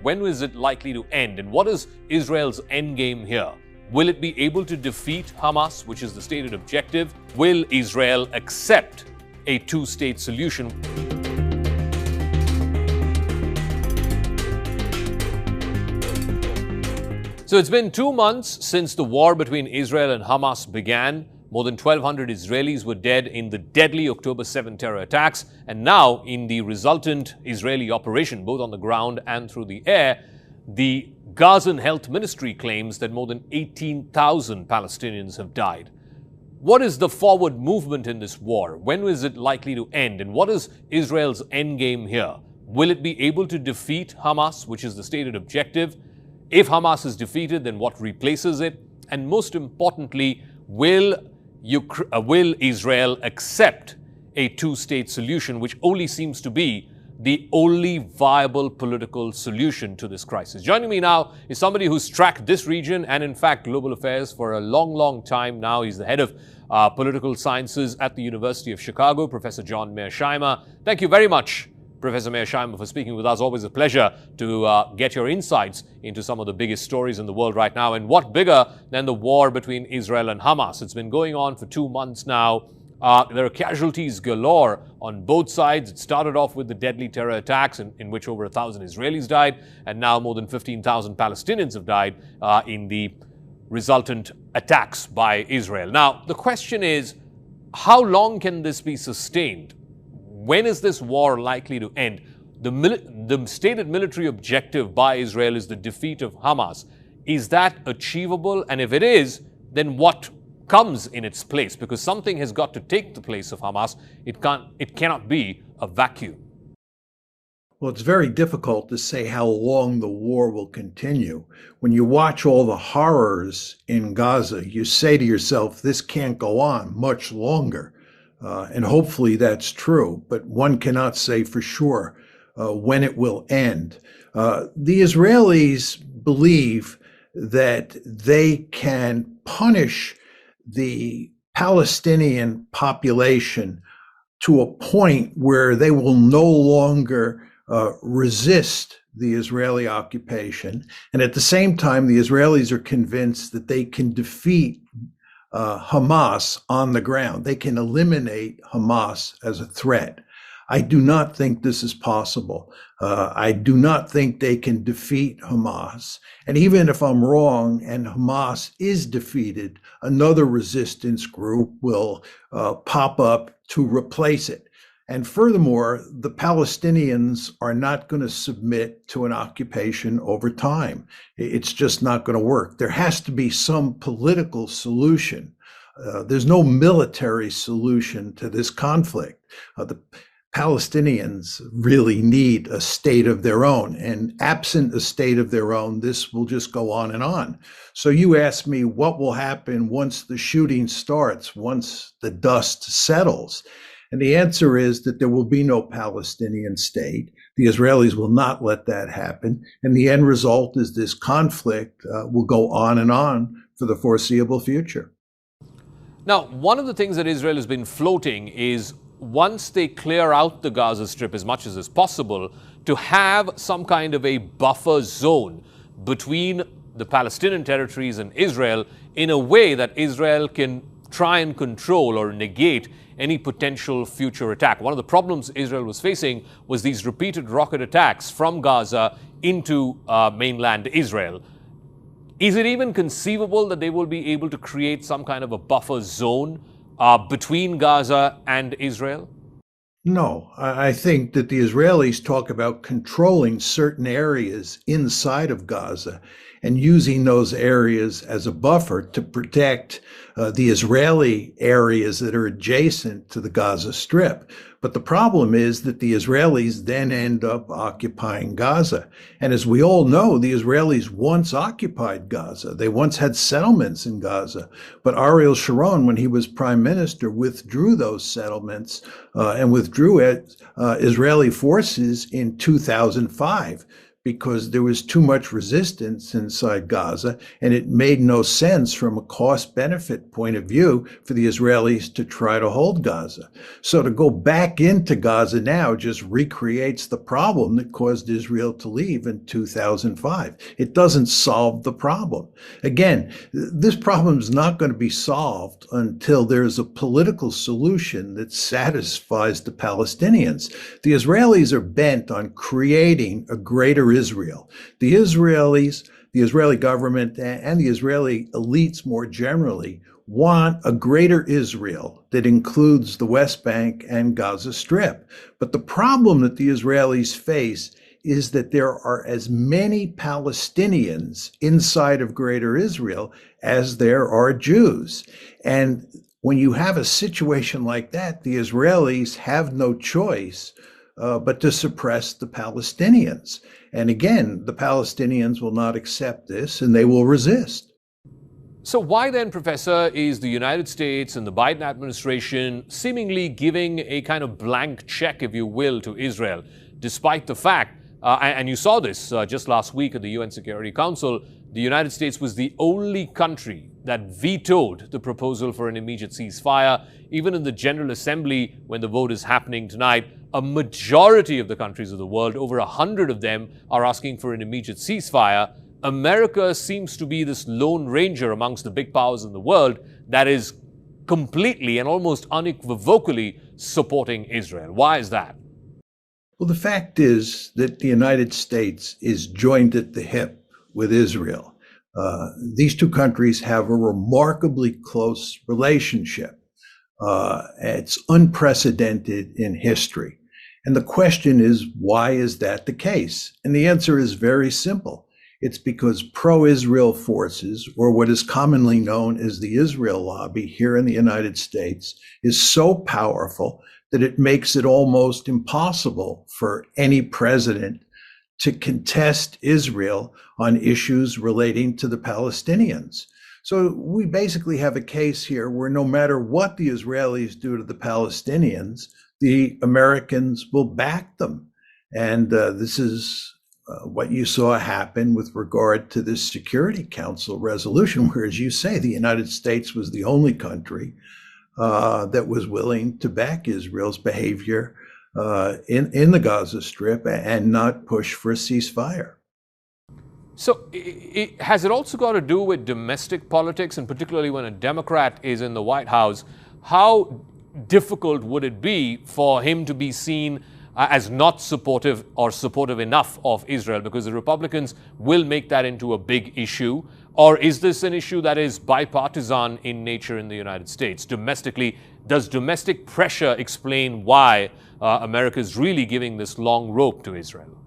When is it likely to end? And what is Israel's endgame here? Will it be able to defeat Hamas, which is the stated objective? Will Israel accept a two-state solution? So it's been 2 months since the war between Israel and Hamas began. More than 1,200 Israelis were dead in the deadly October 7 terror attacks. And now, in the resultant Israeli operation, both on the ground and through the air, the Gazan Health Ministry claims that more than 18,000 Palestinians have died. What is the forward movement in this war? When is it likely to end? And what is Israel's endgame here? Will it be able to defeat Hamas, which is the stated objective? If Hamas is defeated, then what replaces it? And most importantly, will Israel accept a two-state solution, which only seems to be the only viable political solution to this crisis? Joining me now is somebody who's tracked this region and, in fact, global affairs for a long, long time now. He's the head of political sciences at the University of Chicago, Professor John Mearsheimer. Thank you very much, Professor Mearsheimer, for speaking with us. Always a pleasure to get your insights into some of the biggest stories in the world right now. And what bigger than the war between Israel and Hamas? It's been going on for 2 months now. There are casualties galore on both sides. It started off with the deadly terror attacks in which over 1,000 Israelis died, and now more than 15,000 Palestinians have died in the resultant attacks by Israel. Now, the question is, how long can this be sustained? When is this war likely to end? The stated military objective by Israel is the defeat of Hamas. Is that achievable? And if it is, then what comes in its place? Because something has got to take the place of Hamas. It cannot be a vacuum. Well, it's very difficult to say how long the war will continue. When you watch all the horrors in Gaza, you say to yourself, this can't go on much longer. And hopefully that's true, but one cannot say for sure when it will end. The Israelis believe that they can punish the Palestinian population to a point where they will no longer resist the Israeli occupation. And at the same time, the Israelis are convinced that they can defeat Hamas on the ground. They can eliminate Hamas as a threat. I do not think this is possible. I do not think they can defeat Hamas. And even if I'm wrong and Hamas is defeated, another resistance group will pop up to replace it. And furthermore, the Palestinians are not going to submit to an occupation over time. It's just not going to work. There has to be some political solution. There's no military solution to this conflict. The Palestinians really need a state of their own, and absent a state of their own, this will just go on and on. So you ask me what will happen once the shooting starts, once the dust settles. And the answer is that there will be no Palestinian state. The Israelis will not let that happen. And the end result is this conflict will go on and on for the foreseeable future. Now, one of the things that Israel has been floating is, once they clear out the Gaza Strip as much as is possible, to have some kind of a buffer zone between the Palestinian territories and Israel in a way that Israel can try and control or negate any potential future attack. One of the problems Israel was facing was these repeated rocket attacks from Gaza into mainland Israel. Is it even conceivable that they will be able to create some kind of a buffer zone between Gaza and Israel? No, I think that the Israelis talk about controlling certain areas inside of Gaza and using those areas as a buffer to protect the Israeli areas that are adjacent to the Gaza Strip. But the problem is that the Israelis then end up occupying Gaza. And as we all know, the Israelis once occupied Gaza. They once had settlements in Gaza. But Ariel Sharon, when he was prime minister, withdrew those settlements and withdrew Israeli forces in 2005 because there was too much resistance inside Gaza, and it made no sense from a cost-benefit point of view for the Israelis to try to hold Gaza. So to go back into Gaza now just recreates the problem that caused Israel to leave in 2005. It doesn't solve the problem. Again, this problem is not going to be solved until there's a political solution that satisfies the Palestinians. The Israelis are bent on creating a greater Israel. The Israelis, the Israeli government, and the Israeli elites more generally want a greater Israel that includes the West Bank and Gaza Strip. But the problem that the Israelis face is that there are as many Palestinians inside of greater Israel as there are Jews. And when you have a situation like that, the Israelis have no choice but to suppress the Palestinians. And again, the Palestinians will not accept this and they will resist. So why then, Professor, is the United States and the Biden administration seemingly giving a kind of blank check, if you will, to Israel, despite the fact, and you saw this just last week at the UN Security Council, the United States was the only country that vetoed the proposal for an immediate ceasefire. Even in the General Assembly, when the vote is happening tonight, a majority of the countries of the world, over 100 of them, are asking for an immediate ceasefire. America seems to be this lone ranger amongst the big powers in the world that is completely and almost unequivocally supporting Israel. Why is that? Well, the fact is that the United States is joined at the hip with Israel. These two countries have a remarkably close relationship. It's unprecedented in history. And the question is, why is that the case? And the answer is very simple. It's because pro-Israel forces, or what is commonly known as the Israel lobby here in the United States, is so powerful that it makes it almost impossible for any president to contest Israel on issues relating to the Palestinians. So we basically have a case here where no matter what the Israelis do to the Palestinians, the Americans will back them. And this is what you saw happen with regard to this Security Council resolution, where, as you say, the United States was the only country that was willing to back Israel's behavior in the Gaza Strip and not push for a ceasefire. So has it also got to do with domestic politics, and particularly when a Democrat is in the White House? How difficult would it be for him to be seen as not supportive or supportive enough of Israel, because the Republicans will make that into a big issue? Or is this an issue that is bipartisan in nature in the United States? Domestically, does domestic pressure explain why America is really giving this long rope to Israel?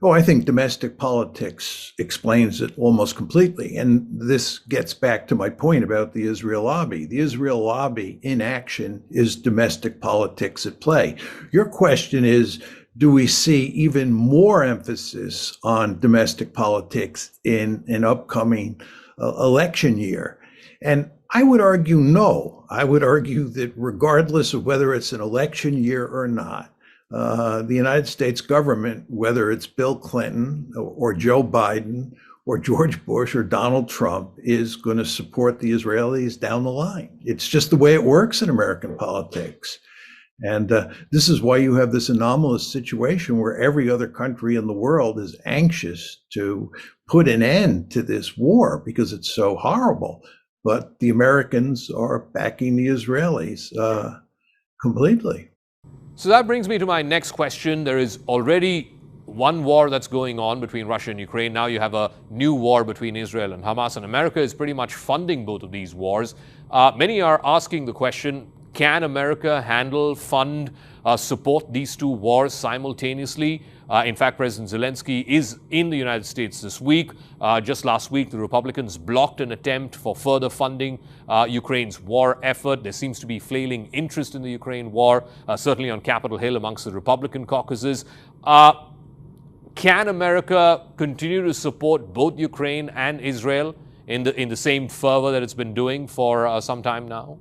Oh, I think domestic politics explains it almost completely. And this gets back to my point about the Israel lobby. The Israel lobby in action is domestic politics at play. Your question is, do we see even more emphasis on domestic politics in an upcoming election year? And I would argue no. I would argue that regardless of whether it's an election year or not, the United States government, whether it's Bill Clinton or Joe Biden or George Bush or Donald Trump, is going to support the Israelis down the line. It's just the way it works in American politics. And this is why you have this anomalous situation where every other country in the world is anxious to put an end to this war because it's so horrible. But the Americans are backing the Israelis completely. So that brings me to my next question. There is already one war that's going on between Russia and Ukraine. Now you have a new war between Israel and Hamas, and America is pretty much funding both of these wars. Many are asking the question, can America handle, fund, support these two wars simultaneously? In fact, President Zelensky is in the United States this week. Just last week, the Republicans blocked an attempt for further funding Ukraine's war effort. There seems to be flailing interest in the Ukraine war, certainly on Capitol Hill amongst the Republican caucuses. Can America continue to support both Ukraine and Israel in the same fervor that it's been doing for some time now?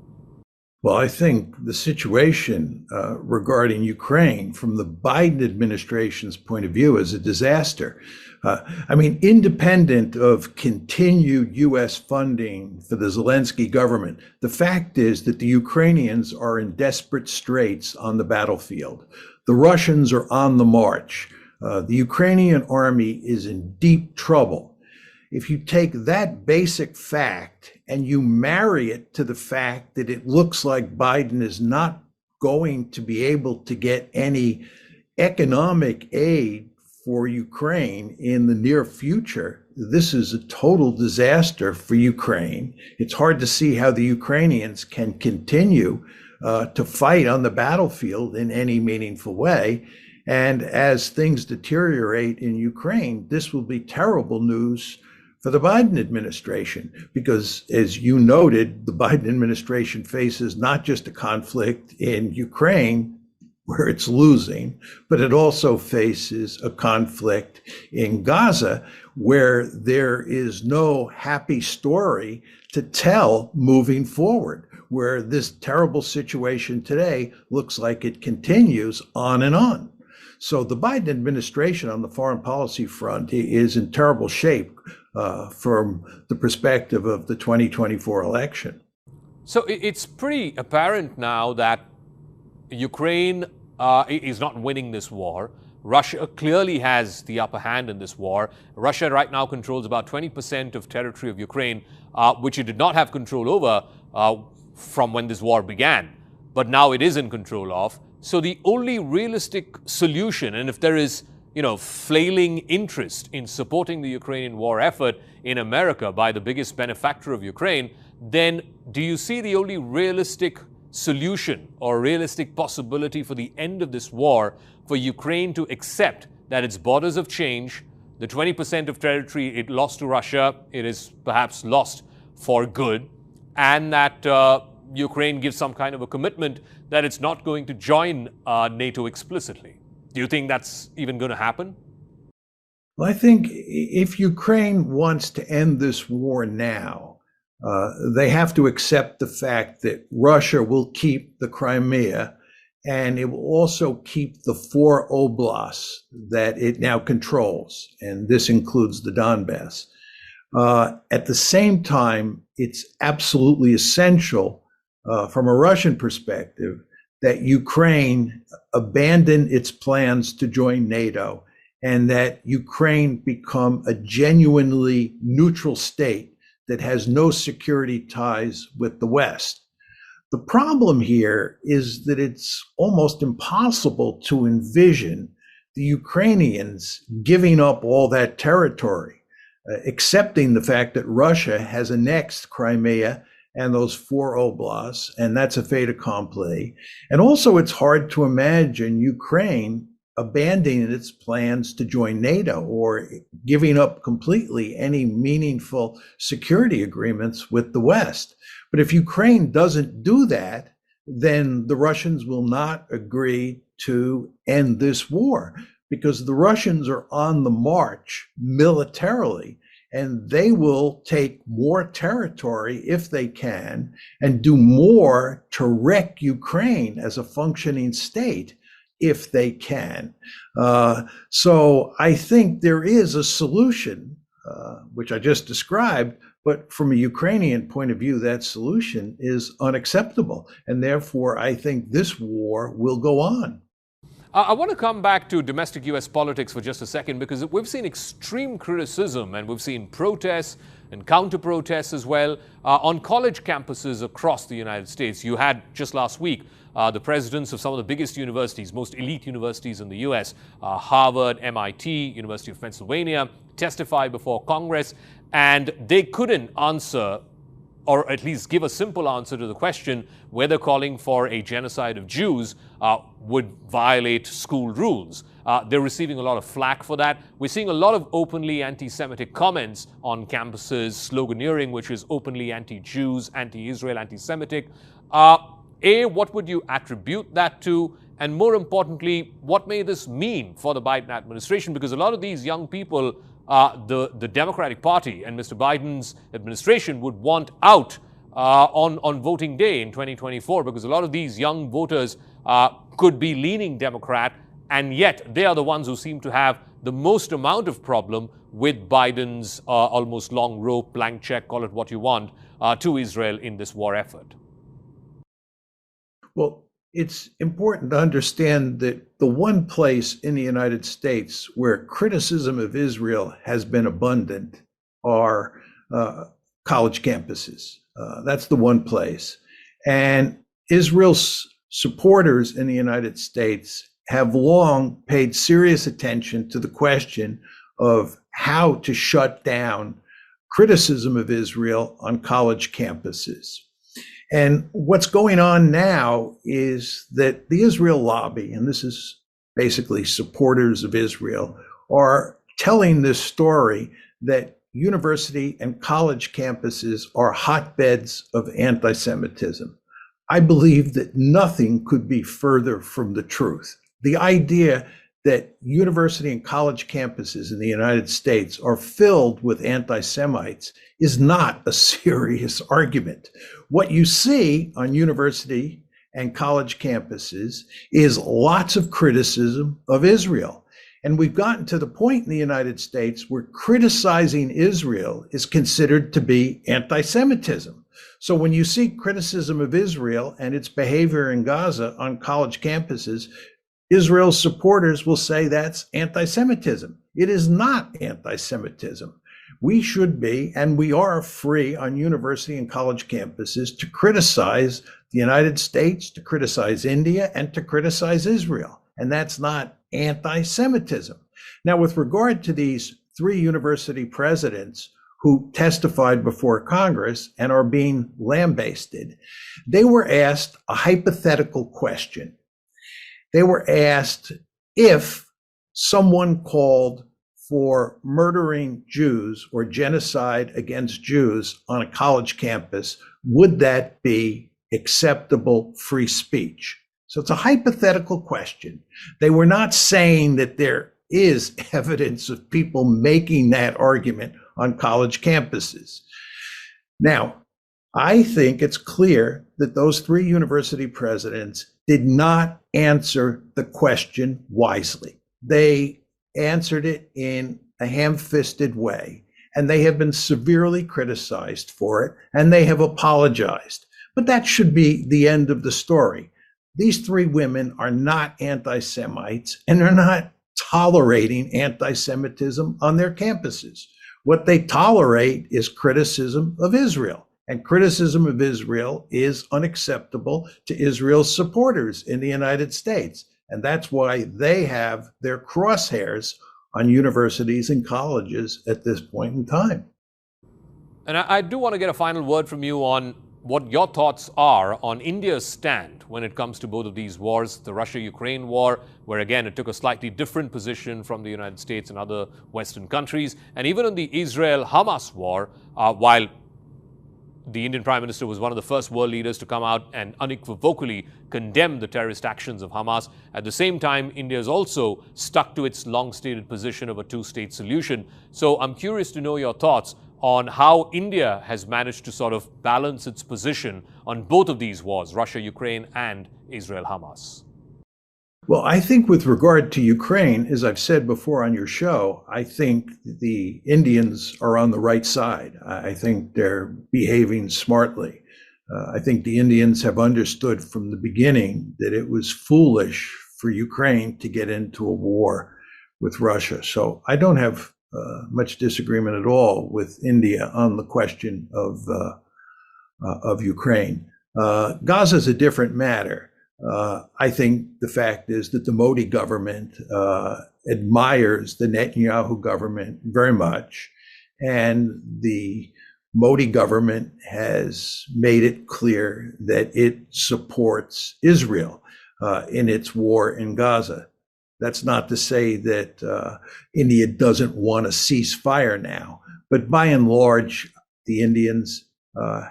Well, I think the situation regarding Ukraine from the Biden administration's point of view is a disaster. I mean, independent of continued U.S. funding for the Zelensky government, the fact is that the Ukrainians are in desperate straits on the battlefield. The Russians are on the march. The Ukrainian army is in deep trouble. If you take that basic fact and you marry it to the fact that it looks like Biden is not going to be able to get any economic aid for Ukraine in the near future, this is a total disaster for Ukraine. It's hard to see how the Ukrainians can continue to fight on the battlefield in any meaningful way. And as things deteriorate in Ukraine, this will be terrible news for the Biden administration, because as you noted, the Biden administration faces not just a conflict in Ukraine, where it's losing, but it also faces a conflict in Gaza, where there is no happy story to tell moving forward, where this terrible situation today looks like it continues on and on. So the Biden administration on the foreign policy front is in terrible shape from the perspective of the 2024 election. So it's pretty apparent now that Ukraine is not winning this war. Russia clearly has the upper hand in this war. Russia right now controls about 20% of territory of Ukraine, which it did not have control over from when this war began, but now it is in control of. So the only realistic solution, and if there is, flailing interest in supporting the Ukrainian war effort in America by the biggest benefactor of Ukraine, then do you see the only realistic solution or realistic possibility for the end of this war for Ukraine to accept that its borders have changed, the 20% of territory it lost to Russia, it is perhaps lost for good, and that Ukraine gives some kind of a commitment that it's not going to join NATO explicitly? Do you think that's even going to happen? Well, I think if Ukraine wants to end this war now, they have to accept the fact that Russia will keep the Crimea, and it will also keep the 4 oblasts that it now controls, and this includes the Donbass. At the same time, it's absolutely essential from a Russian perspective that Ukraine abandon its plans to join NATO, and that Ukraine become a genuinely neutral state that has no security ties with the West. The problem here is that it's almost impossible to envision the Ukrainians giving up all that territory, accepting the fact that Russia has annexed Crimea and those 4 oblasts, and that's a fait accompli. And also, it's hard to imagine Ukraine abandoning its plans to join NATO or giving up completely any meaningful security agreements with the West. But if Ukraine doesn't do that, then the Russians will not agree to end this war, because the Russians are on the march militarily, and they will take more territory if they can and do more to wreck Ukraine as a functioning state if they can. So I think there is a solution, which I just described, but from a Ukrainian point of view, that solution is unacceptable. And therefore, I think this war will go on. I want to come back to domestic U.S. politics for just a second, because we've seen extreme criticism and we've seen protests and counter-protests as well on college campuses across the United States. You had just last week the presidents of some of the biggest universities, most elite universities in the U.S., Harvard, MIT, University of Pennsylvania, testify before Congress, and they couldn't answer, or at least give a simple answer to the question whether calling for a genocide of Jews would violate school rules. They're receiving a lot of flack for that. We're seeing a lot of openly anti-Semitic comments on campuses, sloganeering which is openly anti-Jews, anti-Israel, anti-Semitic. What would you attribute that to? And more importantly, what may this mean for the Biden administration? Because a lot of these young people, the Democratic Party and Mr. Biden's administration would want out on voting day in 2024, because a lot of these young voters could be leaning Democrat, and yet they are the ones who seem to have the most amount of problem with Biden's almost long rope, blank check, call it what you want, to Israel in this war effort. Well, it's important to understand that the one place in the United States where criticism of Israel has been abundant are college campuses. That's the one place. And Israel's supporters in the United States have long paid serious attention to the question of how to shut down criticism of Israel on college campuses. And what's going on now is that the Israel lobby, and this is basically supporters of Israel, are telling this story that university and college campuses are hotbeds of anti-Semitism. I believe that nothing could be further from the truth. The idea that university and college campuses in the United States are filled with anti-Semites is not a serious argument. What you see on university and college campuses is lots of criticism of Israel. And we've gotten to the point in the United States where criticizing Israel is considered to be anti-Semitism. So when you see criticism of Israel and its behavior in Gaza on college campuses, Israel's supporters will say that's anti-Semitism. It is not anti-Semitism. We should be, and we are free on university and college campuses to criticize the United States, to criticize India, and to criticize Israel. And that's not anti-Semitism. Now, with regard to these three university presidents who testified before Congress and are being lambasted, they were asked a hypothetical question. They were asked if someone called for murdering Jews or genocide against Jews on a college campus, would that be acceptable free speech? So it's a hypothetical question. They were not saying that there is evidence of people making that argument on college campuses. Now, I think it's clear that those three university presidents did not answer the question wisely. They answered it in a ham-fisted way, and they have been severely criticized for it, and they have apologized. But that should be the end of the story. These three women are not anti-Semites, and they're not tolerating anti-Semitism on their campuses. What they tolerate is criticism of Israel. And criticism of Israel is unacceptable to Israel's supporters in the United States. And that's why they have their crosshairs on universities and colleges at this point in time. And I do want to get a final word from you on what your thoughts are on India's stand when it comes to both of these wars, the Russia-Ukraine war, where again it took a slightly different position from the United States and other Western countries, and even on the Israel-Hamas war, while the Indian Prime Minister was one of the first world leaders to come out and unequivocally condemn the terrorist actions of Hamas. At the same time, India has also stuck to its long-stated position of a two-state solution. So I'm curious to know your thoughts on how India has managed to sort of balance its position on both of these wars, Russia-Ukraine and Israel-Hamas. Well, I think with regard to Ukraine, as I've said before on your show, I think the Indians are on the right side. I think they're behaving smartly. I think the Indians have understood from the beginning that it was foolish for Ukraine to get into a war with Russia. So I don't have much disagreement at all with India on the question of Ukraine. Gaza is a different matter. I think the fact is that the Modi government admires the Netanyahu government very much, and the Modi government has made it clear that it supports Israel in its war in Gaza. That's not to say that India doesn't want a ceasefire now, but by and large, the Indians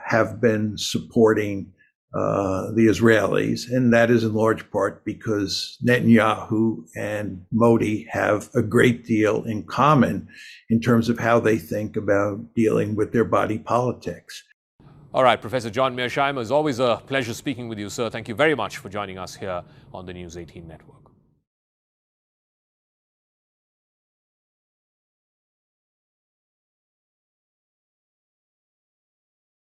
have been supporting the Israelis, and that is in large part because Netanyahu and Modi have a great deal in common in terms of how they think about dealing with their body politics. All right, Professor John Mearsheimer, it's always a pleasure speaking with you, sir. Thank you very much for joining us here on the News 18 network.